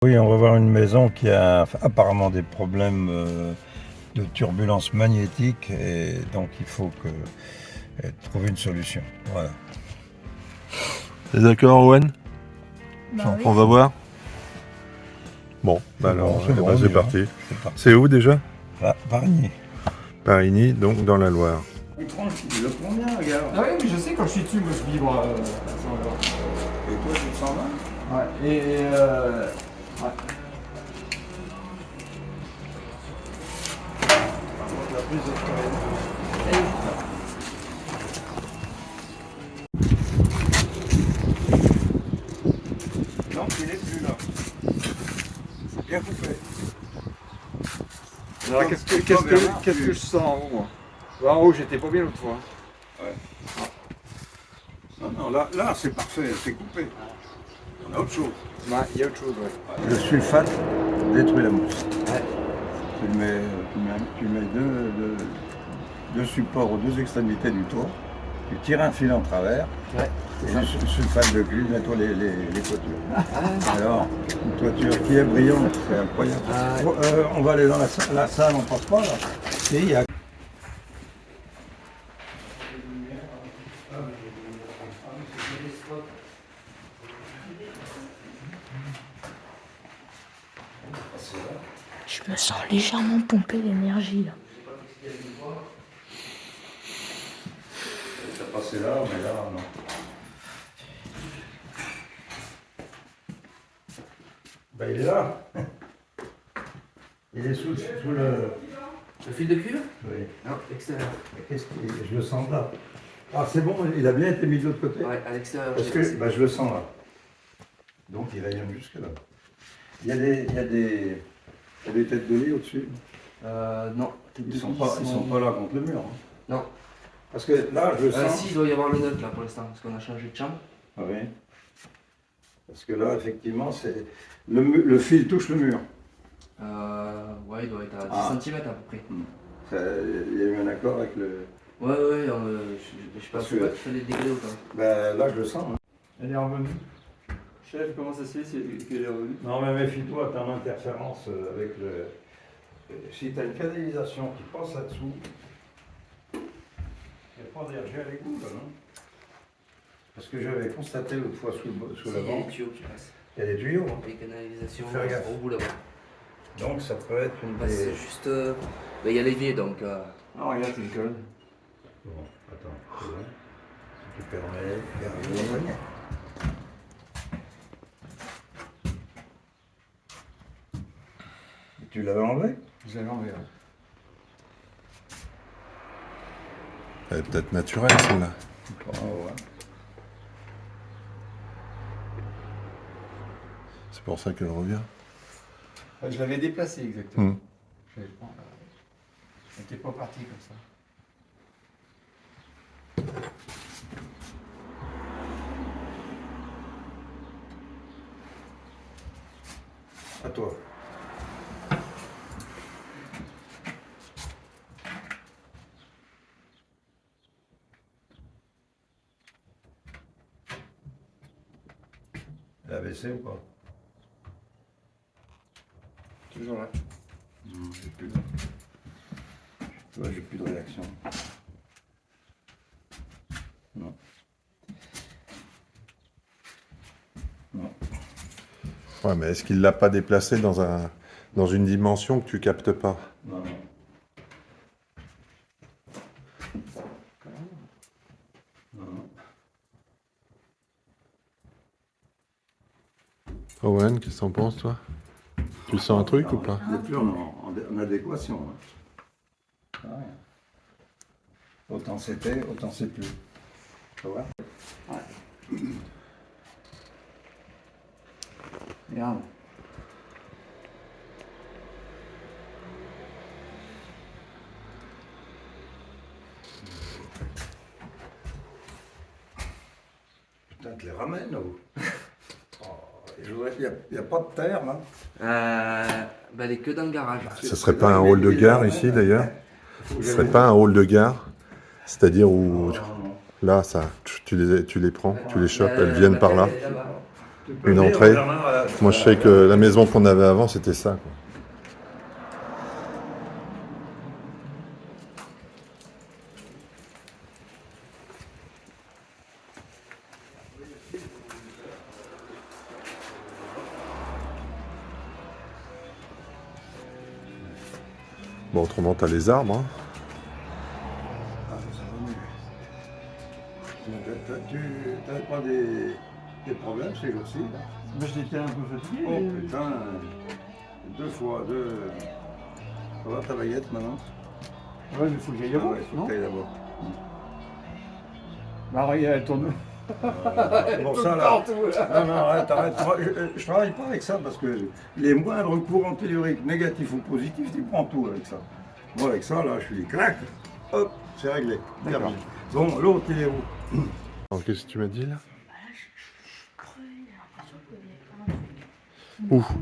Oui, on va voir une maison qui a apparemment des problèmes de turbulence magnétique et donc il faut trouver une solution. Voilà. T'es d'accord, Owen? Bah oui. On va voir. Bon, C'est alors, bon, c'est bon, on y c'est va. parti. C'est parti. C'est où déjà? Là, Parigny. Parigny, donc dans la Loire. Il le prend bien, regarde. Ah oui, mais je sais, quand je suis dessus, moi je vibre. Et toi, tu te sens mal? Ouais, ouais. La prise de non, il n'est plus là. C'est bien coupé. Alors, qu'est-ce que je sens en haut, moi? En haut, j'étais pas bien l'autre fois. Ouais. Non, là c'est parfait, c'est coupé. On a autre chose. Ouais, il y a autre chose, ouais. Le sulfate détruit la mousse. Ouais. Tu mets deux supports aux deux extrémités du toit, tu tires un fil en travers, Ouais. et le sulfate de glu nettoie les toitures. Alors, une toiture qui est brillante, c'est incroyable. On va aller dans la salle, on passe pas là. Et il y a... Je me sens légèrement pomper l'énergie là. Ça passait là, mais là, non. Ben, il est là. Il est sous le... Le fil de cuivre? Oui. Non, extérieur. Qu'est-ce qu'il... Je le sens là. Ah, c'est bon, il a bien été mis de l'autre côté. Ouais, à l'extérieur. Parce que ben, je le sens là. Donc il rayonne jusque là. Il y a des têtes de lit au-dessus. Non. Ils sont pas là contre le mur. Hein. Non. Parce que là, je le sens. Si, il doit y avoir le neutre là pour l'instant, parce qu'on a changé de chambre. Ah oui. Parce que là, effectivement, c'est le fil touche le mur. Ouais, il doit être à 10 Ah. cm à peu près. Il y a eu un accord avec le... Ouais, je sais pas, Parce c'est que- pas qu'il fallait décaler autant. Ben là, je le sens. Hein. Elle est revenue. Chef, comment ça se fait qu'elle est revenue? Non, mais méfie-toi, tu as une interférence avec le... Si tu as une canalisation qui passe là-dessous, il n'y a pas d'RG à l'écoute, non? Parce que j'avais constaté l'autre fois sous Il la y a des banque, tuyaux qui passent. il y a des tuyaux. Hein. Les canalisations Fais gaffe. au bout là-bas. Donc ça peut être une Bah, c'est des... juste. Il y a l'évier donc. Ah, regarde, c'est une colonne. Bon, attends, c'est bon. Si tu permets, regarde. Tu l'avais enlevé? Je l'avais enlevé, ouais. Elle est peut-être naturelle, celle-là. Oh, ouais. C'est pour ça qu'elle revient. Je l'avais déplacé exactement. Hmm. Je n'étais pas parti comme ça. À toi. Elle a baissé ou pas? Toujours là. J'ai plus de... Tu vois, j'ai plus de réaction. Non. Non. Ouais, mais est-ce qu'il l'a pas déplacé dans une dimension que tu captes pas? Non, non. Non, non. Owen, qu'est-ce que t'en penses, toi? Tu sens un truc ou pas? Il n'est plus en adéquation. Hein. Ah, rien. Autant c'était, autant c'est plus. Tu vois? Regarde. Putain, tu les ramènes ou? Oh, il n'y a pas de terre là. Elle est que dans le garage. Ce serait pas un hall de gare ici, d'ailleurs? Ce serait pas un hall de gare? C'est-à-dire où, Non, non. là, ça, tu les prends, tu les chopes, elles viennent par là. Elle est là-bas. Tu peux une venir, entrée. Bernard, Moi, je sais que la maison qu'on avait avant, c'était ça, quoi. Bon, autrement, t'as les arbres, hein. Ah, ça va mieux. Tu n'avais pas des problèmes ces jours-ci là? Mais j'étais un peu fatigué. Oh putain, deux fois, deux. Ça va ta baguette maintenant? Ouais, mais il faut que j'aille Ah là-bas, ouais, faut non? que t'ailles d'abord. Bah regarde, elle tourne. Bon, ça là. Non, non, arrête. Moi, je travaille pas avec ça parce que les moindres courants telluriques, négatifs ou positifs, tu prends tout avec ça. Moi, avec ça, là, je suis clac, hop, c'est réglé. D'accord. Terminé. Bon, l'autre, il est où? Alors, qu'est-ce que tu m'as dit, là? Bah là, je suis crevé, j'ai l'impression qu'il y a un truc.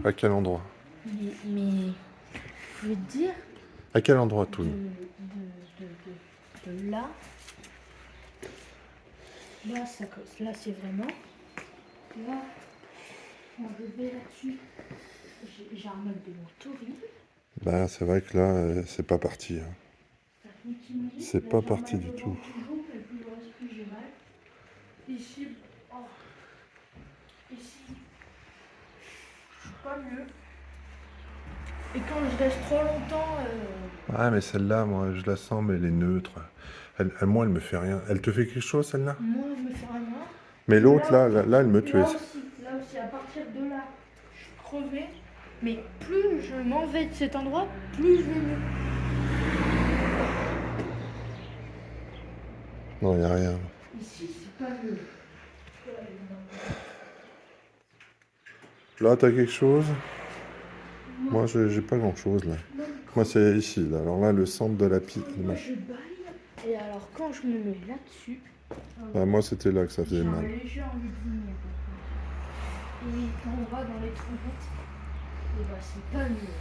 Où? À quel endroit? Mais je veux te dire, À quel endroit, de, tout? de là, là c'est vraiment, là, on revient là-dessus, j'ai un mal de ventre horrible. Bah, c'est vrai que là, c'est pas parti, hein. Ça continue. C'est Là, pas j'ai un parti mal du de tout. ventre toujours, mais plus le reste, plus j'ai mal. Ici, oh. Ici, je suis pas mieux. Et quand je reste trop longtemps, Ah, mais celle-là, moi, je la sens, mais elle est neutre. Moi, elle me fait rien. Elle te fait quelque chose, celle-là? moi, je me fais rien. Mais l'autre, là, elle me tuait. Là aussi, à partir de là, je suis crevée. Mais plus je m'en vais de cet endroit, plus je vais mieux. Non, il n'y a rien. Ici, c'est pas mieux. Là, t'as quelque chose? Moi, j'ai pas grand-chose, là. Moi, c'est ici, là. Alors là, le centre de la pile. Moi, je baille. Et alors, quand je me mets là-dessus, Ah, moi, c'était là que ça j'ai faisait un mal. léger envie de vomir. Et quand on va dans les toilettes, et bah, c'est pas mieux.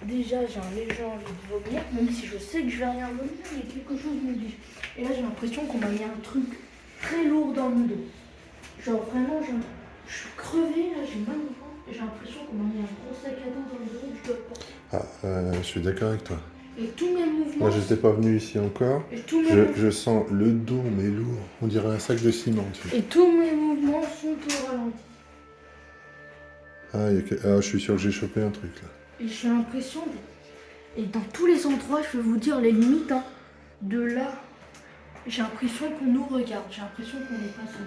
Déjà, j'ai un léger envie de vomir, même si je sais que je vais rien vomir, mais quelque chose me dit. Et là, j'ai l'impression qu'on m'a mis un truc très lourd dans le dos. Genre, vraiment, je suis crevée, là, j'ai mal au ventre, et j'ai l'impression qu'on m'a mis un gros sac à dos dans le dos et que je dois le porter. Ah, je suis d'accord avec toi. Et tous mes mouvements. Moi, j'étais pas venu ici encore. Et tous mes mouvements. Je sens le dos, mais lourd. On dirait un sac de ciment, tu vois. Et tous mes mouvements sont au ralenti. Ah, je suis sûr que j'ai chopé un truc, là. Et j'ai l'impression Et dans tous les endroits, je vais vous dire les limites, hein, de là, j'ai l'impression qu'on nous regarde, j'ai l'impression qu'on est pas seul.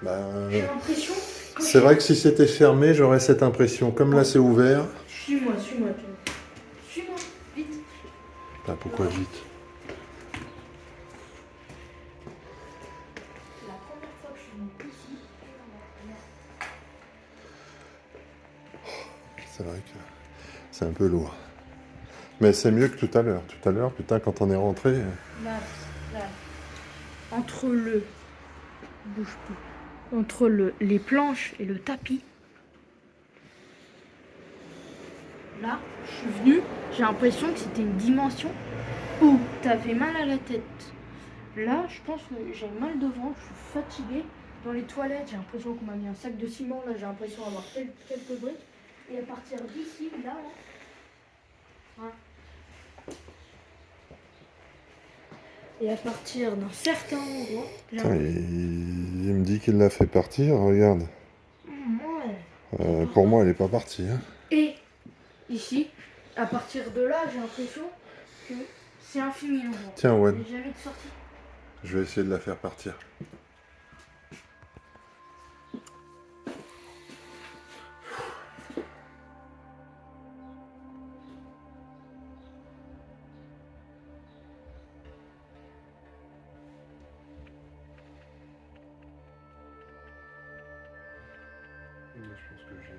Bah, J'ai l'impression... c'est vrai que si c'était fermé, j'aurais cette impression. Comme là, c'est ouvert. Suis-moi, suis-moi, suis-moi, vite. Bah, pourquoi vite? La première fois que je suis venue ici, C'est vrai que c'est un peu lourd. Mais c'est mieux que tout à l'heure. Tout à l'heure, putain, quand on est rentré... là, entre bouge plus, entre les planches et le tapis, là, je suis venue, j'ai l'impression que c'était une dimension où t'avais mal à la tête. Là, je pense que j'ai mal de ventre, je suis fatiguée. Dans les toilettes, j'ai l'impression qu'on m'a mis un sac de ciment, là, j'ai l'impression d'avoir quelques briques. Et à partir d'ici, là, hein. Et à partir d'un certain endroit, Putain, il me dit qu'il l'a fait partir, regarde. Ouais. Pour moi, elle est pas partie. Hein. Et ici, à partir de là, j'ai l'impression que c'est infini l'endroit. Tiens, Il Wen, n'y a jamais de sortie. je vais essayer de la faire partir. Je pense que j'ai...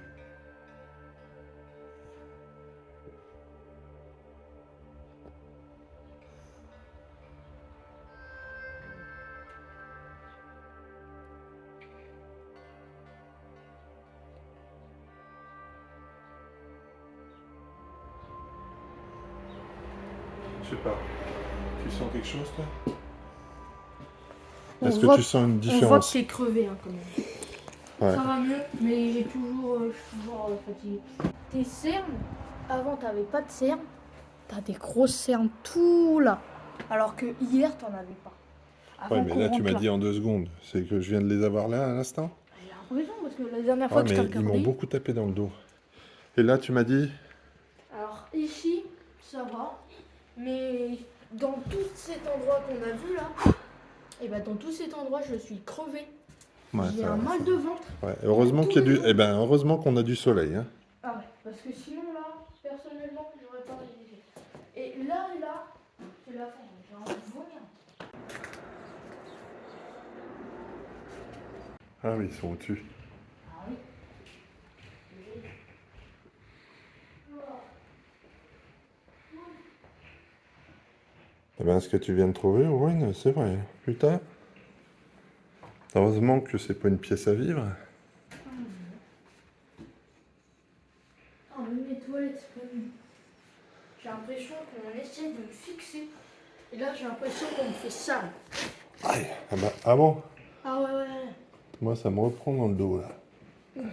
Je sais pas. Tu sens quelque chose, toi? Est-ce voit que tu sens une On voit que différence? t'es crevé hein, quand même. Ouais. Ça va mieux, mais je suis toujours fatigué. Tes cernes, avant t'avais pas de cernes, t'as des grosses cernes tout là. Alors que hier t'en avais pas. Avant Ouais, mais qu'on là, tu rentre m'as dit en 2 secondes. C'est que je viens de les avoir là à l'instant? J'ai l'impression parce que la dernière Ouais, fois que je t'ai mais ils m'ont regardé. beaucoup tapé dans le dos. Et là, tu m'as dit? Alors ici, ça va. Mais dans tout cet endroit qu'on a vu là, et bah dans tout cet endroit je suis crevé. Ouais, J'ai ça un va, mal ça. de ventre. Ouais, heureusement qu'il y a du... Eh ben, heureusement qu'on a du soleil, hein. Ah ouais, parce que sinon là, personnellement, j'aurais pas résisté. Et là, c'est la fin. J'ai envie de vomir. Ah oui, ils sont au-dessus. Ah oui. Eh ben, ce que tu viens de trouver, Owen, c'est vrai. Putain. Heureusement que c'est pas une pièce à vivre. Ah mais mes toilettes, c'est pas vu. J'ai l'impression qu'on essaie de me fixer. Et là, j'ai l'impression qu'on me fait ça. Aïe. Ah bah, ah bon? Ah ouais. Moi, ça me reprend dans le dos, là.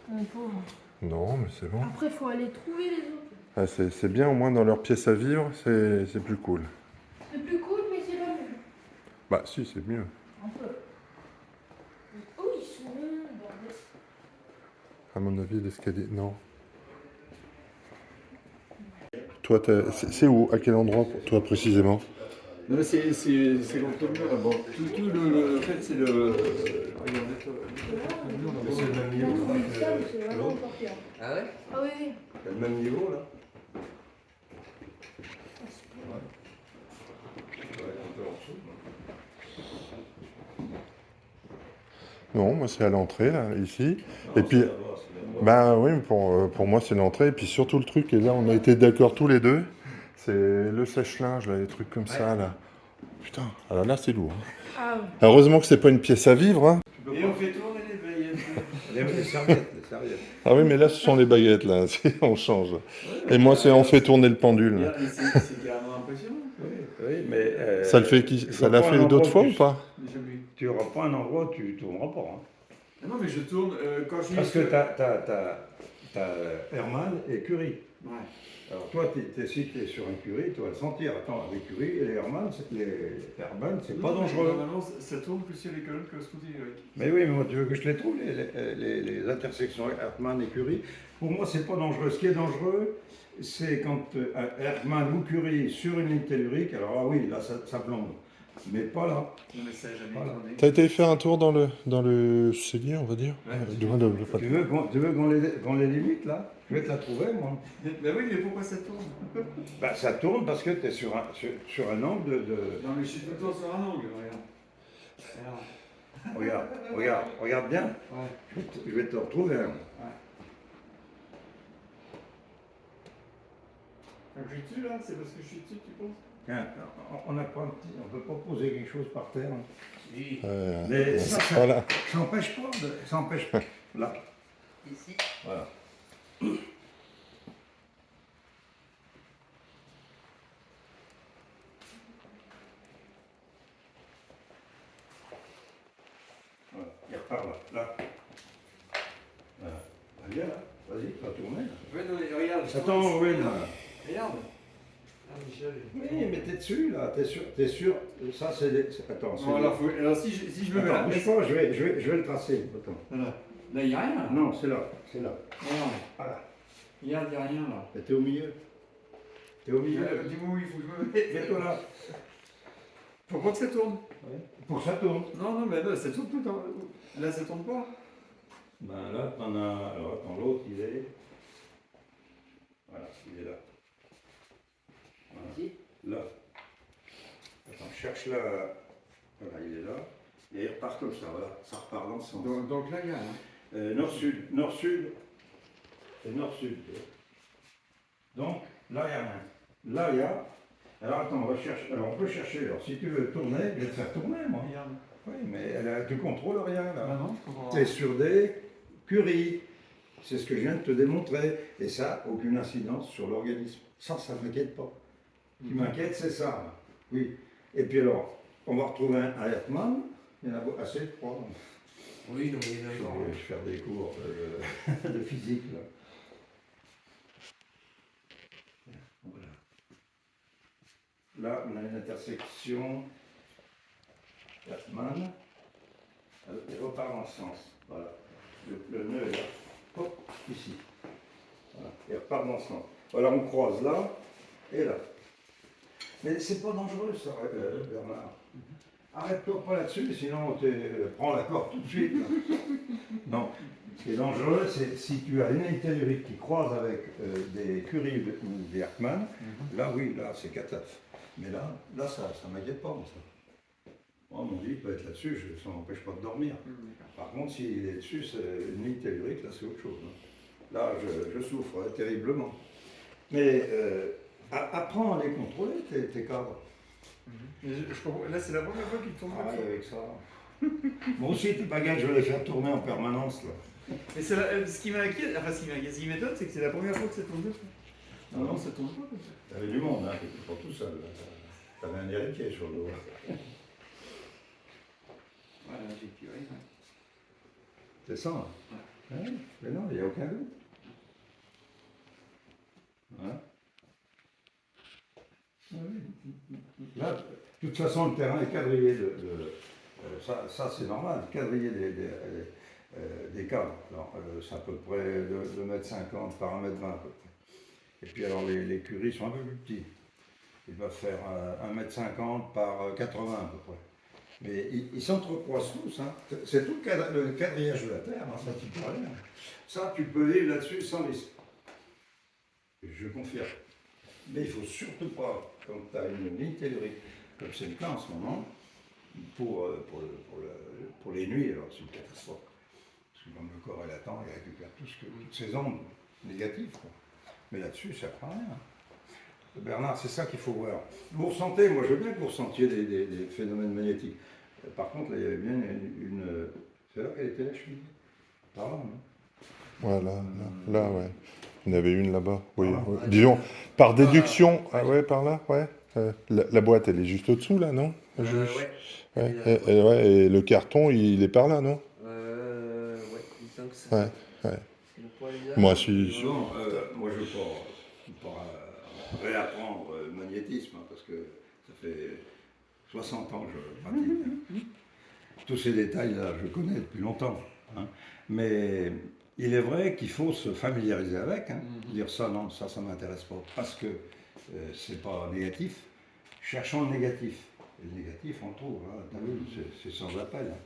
Mon pauvre. Non, mais c'est bon. Après, faut aller trouver les autres. Ah, c'est bien, au moins, dans leur pièce à vivre, c'est plus cool. C'est plus cool, mais c'est pas mieux. Bah, si, c'est mieux. Un peu. Oh, ils sont longs, bordel. À mon avis, l'escalier... Non. Toi, c'est où? À quel endroit, pour toi, précisément? Non, mais c'est contre le mur. Bon, tout le. En fait, c'est le. Regardez, le mur là-bas. C'est le même La niveau. trouille de sable, c'est vraiment encore pire. Ah ouais? Ah oui. C'est le même niveau là. Non, moi, c'est à l'entrée, là, ici. Et puis... Bah oui, mais pour moi, c'est l'entrée. Et puis surtout le truc, et là, on a été d'accord tous les deux, c'est le sèche-linge, là, les trucs comme ça, là. Putain, alors là, c'est lourd. Hein. Ah oui. Heureusement que c'est pas une pièce à vivre, hein. Et on fait tourner les baguettes. Les serviettes, les serviettes. Ah oui, mais là, ce sont les baguettes, là. On change. Et moi, c'est on fait tourner le pendule. Là. C'est carrément impressionnant. Oui, mais. Ça le fait ça l'a fait d'autres fois ou pas? Jamais. Tu n'auras pas un endroit où tu tourneras pas. Hein. Ah non, mais je tourne quand je suis. Parce que t'as Herman et Curie. Ouais. Alors toi, si tu es sur un Curie, tu vas le sentir. Attends, avec Curie et les Herman, c'est pas dangereux. Normalement, ça tourne plus sur les colonnes que Scooty. Mais oui, mais moi, tu veux que je les trouve, les intersections Herman et Curie. Pour moi, c'est pas dangereux. Ce qui est dangereux, c'est quand Herman ou Curie sur une ligne tellurique, alors ah oui, là, ça plombe. Mais pas là. Non, mais ça n'a jamais Voilà. tourné. T'as été faire un tour dans le cellier, on va dire? Ouais. Tu veux qu'on les limite, là? Je vais te la trouver, moi. Bah oui, mais pourquoi ça tourne? Bah, ça tourne parce que tu es sur un angle de... Non, mais je suis tout le temps sur un angle, regarde. Regarde bien. Ouais. Je vais te retrouver. Hein. Quand je suis dessus, là, c'est parce que je suis dessus, tu penses? Tiens, on peut pas poser quelque chose par terre. Hein. Oui. Mais Voilà. ça n'empêche pas. Ça empêche pas. Là. Ici. Voilà. Voilà. Regarde par là. Là. Voilà. Viens là. Vas-y, tu vas tourner. Là. Ouais, non, mais regarde. Attends, oui, là. Regarde. Ah, Michel. Oui, mais t'es dessus, là. T'es sûr. Ça, attends. Bon, alors si je me mets là. Attends, bouge pas, je vais le tracer. Attends. Voilà. Là, il n'y a rien, là. Non, c'est là. C'est là. Regarde. Voilà. Regarde, il n'y a rien, là. Mais t'es au milieu. T'es au milieu. Dis-moi où il faut que je me mette. Mets-toi là. Faut pas que ça tourne. Pour que ça tourne. Non, mais là, ça tourne tout le temps. Là, ça tourne pas. Ben là, t'en as. Alors attends, l'autre, il est. Voilà, il est là. Voilà. Ici. Là. Attends, cherche là. Voilà, il est là. Et il repart comme ça, voilà. Ça repart dans le sens. Donc là, il y a rien. Nord-sud. Nord-sud. C'est nord-sud. Donc, là, il y a rien. Là, il y a. Alors attends, on va chercher. Alors on peut chercher. Alors si tu veux tourner, je vais te faire tourner, moi. Regarde. Oui, mais tu contrôles rien là. Ah non, je comprends. Tu es sur des Curie. C'est ce que je viens de te démontrer. Et ça, aucune incidence sur l'organisme. Ça ne m'inquiète pas. Ce qui m'inquiète, c'est ça. Oui. Et puis alors, on va retrouver un Hertmann, il y en a assez de trois. Oui, non, mais il y en a Je encore. vais faire des cours de physique là. Voilà. Là, on a une intersection Hertmann. Il repart dans ce sens. Voilà. Le nœud est là. Hop, ici. Voilà. Il repart dans ce sens. Voilà, on croise là et là. Mais c'est pas dangereux ça, Bernard. Arrête-toi pas là-dessus, sinon tu prends la corde tout de suite. Là. Non. Ce qui est dangereux, c'est si tu as une ligne tellurique qui croise avec des Curie ou des Hertmann, là oui, là c'est catastrophe. Mais là ça ne m'inquiète pas. Ça. Moi, mon lit peut être là-dessus, ça ne m'empêche pas de dormir. Par contre, s'il est dessus, c'est une ligne tellurique, là c'est autre chose. Là, je souffre terriblement. Mais apprends à les contrôler, tes cadres. Mais là, c'est la première fois qu'il tourne comme ça. Avec ça. Moi aussi, tes bagages, je vais les faire tourner en permanence. Là. Mais ce qui m'inquiète, enfin ce qui m'étonne, c'est que c'est la première fois que ça tourne comme ça. Non, ça tourne pas comme ça. T'avais du monde, hein, t'étais pas tout seul. T'avais un héritier sur le dos. Voilà, j'ai tiré. C'est ça. Hein. Ouais. Mais non, il n'y a aucun doute. Hein? Là, de toute façon, le terrain est quadrillé ça c'est normal, quadrillé des cadres. C'est à peu près 2,50 m par 1,20 m à peu près. Et puis alors les curies sont un peu plus petits. Ils doivent faire 1,50 m par 80 à peu près. Mais ils s'entrecroisent tous. Hein. C'est tout le quadrillage de la terre, hein, ça tu peux aller. Hein. Ça tu peux vivre là-dessus sans risque. Je confirme. Mais il ne faut surtout pas, quand tu as une ligne tellurique, comme c'est le cas en ce moment, pour les nuits, alors c'est une catastrophe. Parce que comme le corps est latent, il récupère toutes ces ondes négatives. Quoi. Mais là-dessus, ça ne prend rien. Bernard, c'est ça qu'il faut voir. Vous ressentez, moi je veux bien que vous ressentiez des phénomènes magnétiques. Par contre, là, il y avait bien une c'est là qu'elle était la cheville. Par là, non? Voilà, là, ouais. Il y en avait une là-bas, oui. Voilà. Ouais. Disons, par déduction, ah ouais, par là, ouais. La boîte, elle est juste au-dessous, là, non? Ouais. Ouais. Et le carton, il est par là, non? Ouais, il me semble que ça. Ouais. Parce que le poids est là. Moi, si. Non, moi je veux pas réapprendre le magnétisme, hein, parce que ça fait 60 ans que je pratique. Hein. Tous ces détails-là, je connais depuis longtemps. Hein. Mais il est vrai qu'il faut se familiariser avec, hein. Dire ça, non, ça m'intéresse pas, parce que c'est pas négatif. Cherchons le négatif. Et le négatif, on trouve, hein. T'as vu, c'est sans appel. Hein.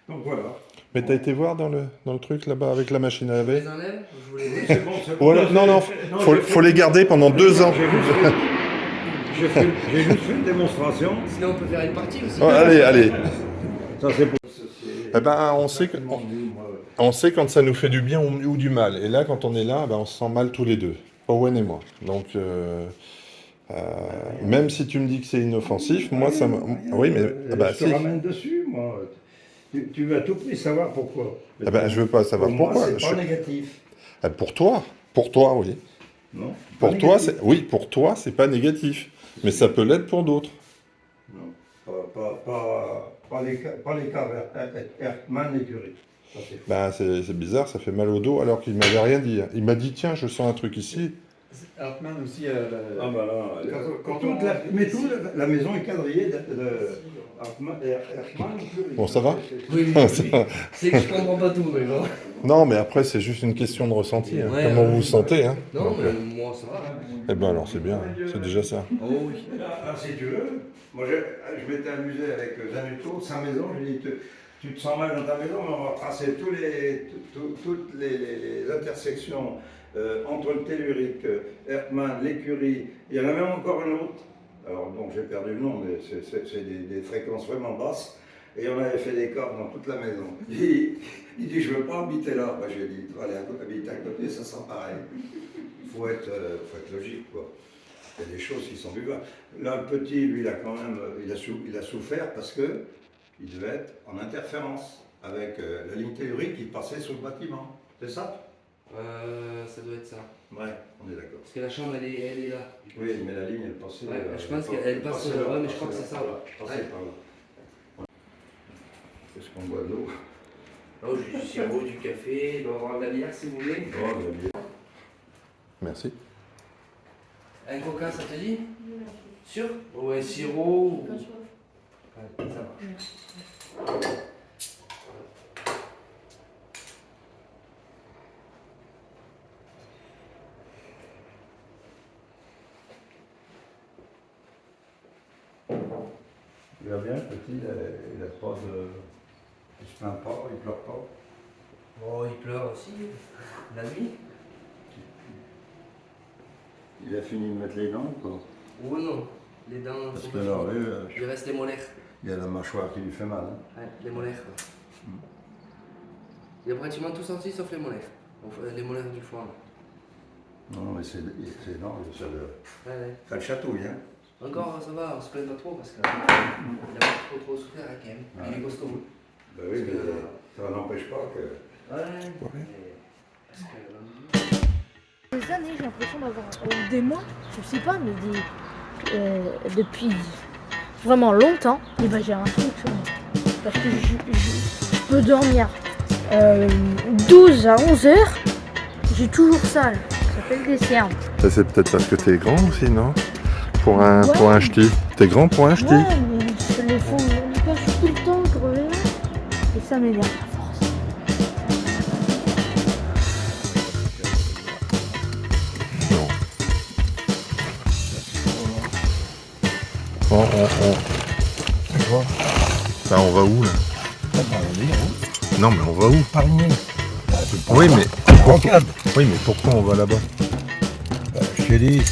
Donc voilà. Mais t'as été voir dans le truc là-bas avec la machine à Je laver? les enlève, je vous les Oui, laisse. c'est bon, c'est bon. Voilà, non, faut les garder pendant 2 ans. J'ai juste fait une démonstration. Sinon, on peut faire une partie aussi. Oh, allez. Ça, c'est pour Eh ben, on sait quand ça nous fait du bien ou du mal. Et là, quand on est là, ben, on se sent mal tous les deux, Owen et moi. Donc, même si tu me dis que c'est inoffensif, moi, ça me... Oui, mais... bah, je te ramène dessus, moi. Tu veux à tout prix savoir pourquoi. Eh ben, je veux pas savoir Pour moi, pourquoi. c'est pas négatif. Pour toi, oui. Non. Pour toi, pour toi, c'est pas négatif. Mais ça peut l'être pour d'autres. Non. Pas les cas Hertmann et Curie. Ça, c'est faux. Ben, c'est bizarre, ça fait mal au dos alors qu'il m'avait rien dit. Il m'a dit, tiens, je sens un truc ici. Hartmann aussi. Ah bah là, mais toute la maison est quadrillée de Hertmann et Curie. Bon, ça va? Oui, c'est que je comprends pas tout, mais bon. Non, mais après, c'est juste une question de ressenti. Hein. Ouais, Comment ouais. vous vous sentez, hein? Non, Donc, mais moi, ça va. eh ben alors, c'est bien, c'est déjà ça. Oh oui. Là, si tu veux, moi je m'étais amusé avec Zanuto, sa maison, je lui ai dit, tu te sens mal dans ta maison, mais on va tracer toutes les intersections entre le tellurique, Hertmann, l'écurie, il y en a même encore une autre. Alors bon, j'ai perdu le nom, mais c'est des fréquences vraiment basses. Et on avait fait des cordes dans toute la maison. Il dit, je ne veux pas habiter là. Bah, j'ai dit, tu vas aller habiter à côté, ça sera pareil. Il faut être logique, quoi. Il y a des choses qui sont buvables. Là, le petit, lui, il a quand même, il a souffert parce que il devait être en interférence avec la ligne tellurique qui passait sur le bâtiment. C'est ça? Ça doit être ça. Ouais, on est d'accord. Parce que la chambre, elle est là. Oui, mais la ligne, elle passait. Ouais, je pense qu'elle passe là. Ouais, mais je crois que c'est ça. Passait par là. Est-ce qu'on boit de l'eau? Oh, j'ai du sirop, du café, il doit y avoir de la bière si vous voulez. Oh, la bière. Merci. Un coca, ça te dit? Sûr? Ou un sirop? Pas Ou... soif. Ouais, ça marche. Il va bien, petit, il a pas de. Il se plaint pas, il pleure pas. Oh, il pleure aussi. La nuit? Il a fini de mettre les dents ou quoi? Oh non, les dents. Parce sont que pas là, finies. oui, Il reste les molaires. il y a la mâchoire qui lui fait mal. Hein. Ouais, les molaires. Il a pratiquement tout sorti sauf les molaires. Enfin, les molaires du foie. Là. Non, mais c'est non, ça Ouais. le chatouille. Hein. Encore, ça va, on se plaint pas trop parce qu'il a pas trop souffert hein, quand même. Ouais. Il est costaud. Ben oui, Parce mais que- ça n'empêche pas que. Ouais. Ouais. Mais- Parce que... Des années, j'ai l'impression d'avoir. Des mois, je sais pas, mais depuis vraiment longtemps, et ben j'ai un truc sur moi. Parce que je peux dormir 12 à 11 heures, j'ai toujours ça là. Ça s'appelle des cernes. Ça, c'est peut-être parce que t'es grand aussi, non? Pour un Ouais. ch'ti. T'es grand pour un ch'ti? Ouais, mais je les font, on les cache tout le temps, crever là. Et ça m'énerve à force. Non. Bah, on va où là? Non, mais on va où? Oui, mais pourquoi on va là-bas? Je t'ai dit,